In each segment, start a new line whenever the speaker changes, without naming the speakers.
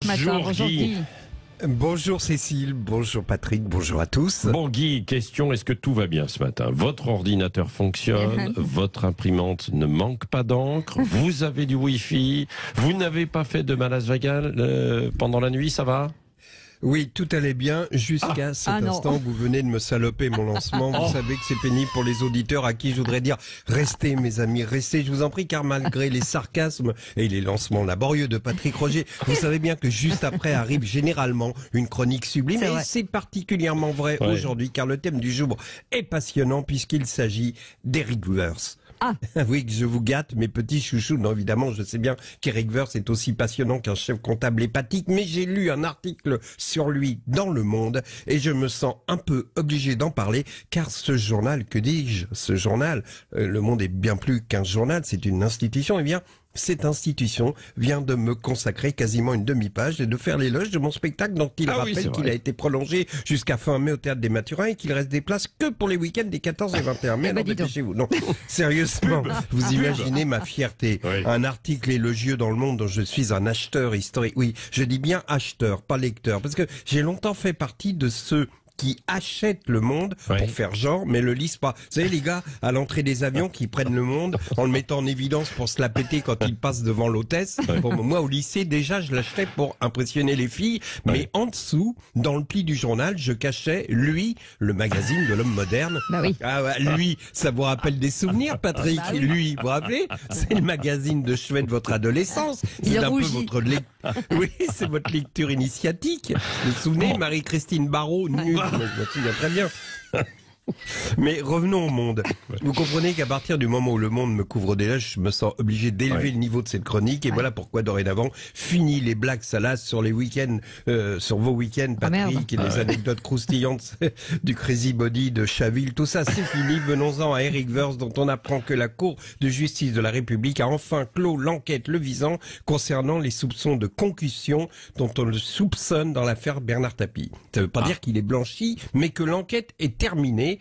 Bonjour Guy.
Bonjour Cécile, bonjour Patrick, bonjour à tous.
Bon Guy, question, est-ce que tout va bien ce matin? Votre ordinateur fonctionne, votre imprimante ne manque pas d'encre, vous avez du Wi-Fi, vous n'avez pas fait de malaise vagal pendant la nuit, ça va?
Oui, tout allait bien jusqu'à cet instant. Vous venez de me saloper mon lancement. Vous savez que c'est pénible pour les auditeurs à qui je voudrais dire restez mes amis, restez, je vous en prie, car malgré les sarcasmes et les lancements laborieux de Patrick Roger, vous savez bien que juste après arrive généralement une chronique sublime. Et c'est particulièrement vrai aujourd'hui, car le thème du jour est passionnant puisqu'il s'agit d'Eric Woerth. Oui, que je vous gâte, mes petits chouchous. Non, évidemment, je sais bien qu'Eric Woerth est aussi passionnant qu'un chef comptable hépatique, mais j'ai lu un article sur lui dans Le Monde et je me sens un peu obligé d'en parler, car ce journal, que dis-je, ce journal, Le Monde est bien plus qu'un journal, c'est une institution, eh bien, cette institution vient de me consacrer quasiment une demi-page et de faire l'éloge de mon spectacle dont il rappelle qu'il a été prolongé jusqu'à fin mai au Théâtre des Mathurins et qu'il reste des places que pour les week-ends des 14 et 21 mai. Alors dépêchez-vous. Non, sérieusement, vous imaginez ma fierté. Un article élogieux dans Le Monde dont je suis un acheteur historique. Oui, je dis bien acheteur, pas lecteur, parce que j'ai longtemps fait partie de ceux qui achètent Le Monde pour faire genre, mais le lisent pas. Vous savez, les gars, à l'entrée des avions, qui prennent Le Monde en le mettant en évidence pour se la péter quand ils passent devant l'hôtesse. Bon, moi, au lycée, déjà, je l'achetais pour impressionner les filles, mais en dessous, dans le pli du journal, je cachais, lui, le magazine de l'homme moderne. Lui, ça vous rappelle des souvenirs, Patrick? Lui, vous vous rappelez? C'est le magazine de chevet de votre adolescence. C'est un peu votre oui, c'est votre lecture initiatique. Vous vous souvenez, Marie-Christine Barrault, nulle. Je me souviens très bien. Mais revenons au Monde. Vous comprenez qu'à partir du moment où Le Monde me couvre d'éloges, je me sens obligé d'élever le niveau de cette chronique. Et voilà pourquoi dorénavant, fini les blagues salaces sur les week-ends, sur vos week-ends, Patrick, et les anecdotes croustillantes du Crazy Body de Chaville. Tout ça, c'est fini. Venons-en à Eric Woerth, dont on apprend que la Cour de justice de la République a enfin clos l'enquête le visant concernant les soupçons de concussion dont on le soupçonne dans l'affaire Bernard Tapie. Ça veut pas dire qu'il est blanchi, mais que l'enquête est terminée.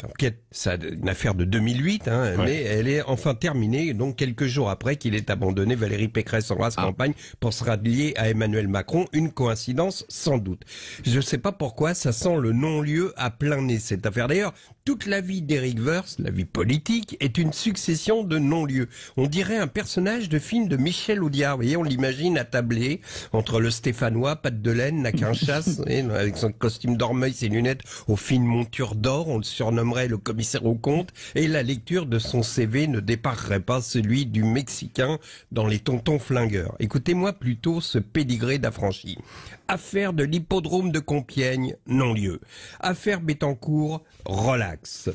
L'enquête, c'est une affaire de 2008, mais elle est enfin terminée, donc quelques jours après qu'il ait abandonné Valérie Pécresse en race campagne pour se rallier à Emmanuel Macron. Une coïncidence, sans doute. Je ne sais pas pourquoi, ça sent le non-lieu à plein nez, cette affaire. D'ailleurs, toute la vie d'Eric Woerth, la vie politique, est une succession de non-lieux. On dirait un personnage de film de Michel Audiard. Vous voyez, on l'imagine attablé entre le Stéphanois, patte de laine, n'a qu'un chasse, avec son costume d'ormeil, ses lunettes aux fines montures d'or, on le surnommerait le commissaire aux comptes, et la lecture de son CV ne déparerait pas celui du Mexicain dans Les Tontons Flingueurs. Écoutez-moi plutôt ce pédigré d'affranchi. Affaire de l'hippodrome de Compiègne, non-lieu. Affaire Bettencourt, relax.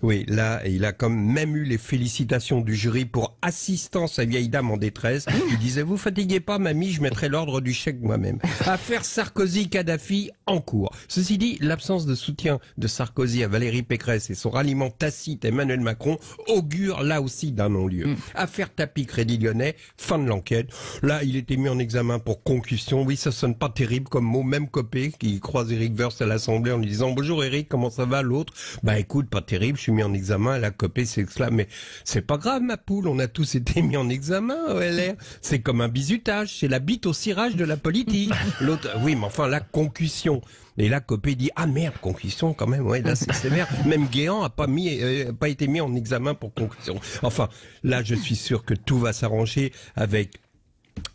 Oui, là, il a comme même eu les félicitations du jury pour assistance à vieille dame en détresse. Il disait, vous fatiguez pas, mamie, je mettrai l'ordre du chèque moi-même. Affaire Sarkozy-Kadhafi en cours. Ceci dit, l'absence de soutien de Sarkozy à Valérie Pécresse et son ralliement tacite à Emmanuel Macron augure là aussi d'un non-lieu. Affaire Tapie Crédit Lyonnais, fin de l'enquête. Là, il était mis en examen pour concussion. Oui, ça sonne pas terrible comme mot. Même Copé qui croise Eric Woerth à l'Assemblée en lui disant, bonjour Eric, comment ça va? L'autre, bah écoute, pas terrible, je suis mis en examen. La Copé s'exclame, mais c'est pas grave ma poule, on a tous été mis en examen au LR. C'est comme un bizutage, c'est la bite au cirage de la politique. L'autre, oui, mais enfin la concussion. Et là, Copé dit, ah merde, concussion quand même, ouais, là c'est sévère. Même Guéant a pas été mis en examen pour concussion. Enfin, là je suis sûr que tout va s'arranger avec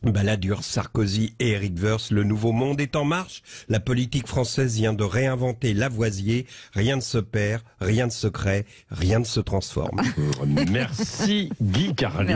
Balladur, Sarkozy et Eric Woerth. Le nouveau monde est en marche. La politique française vient de réinventer Lavoisier. Rien ne se perd, rien ne se crée, rien ne se transforme.
Merci Guy Carli.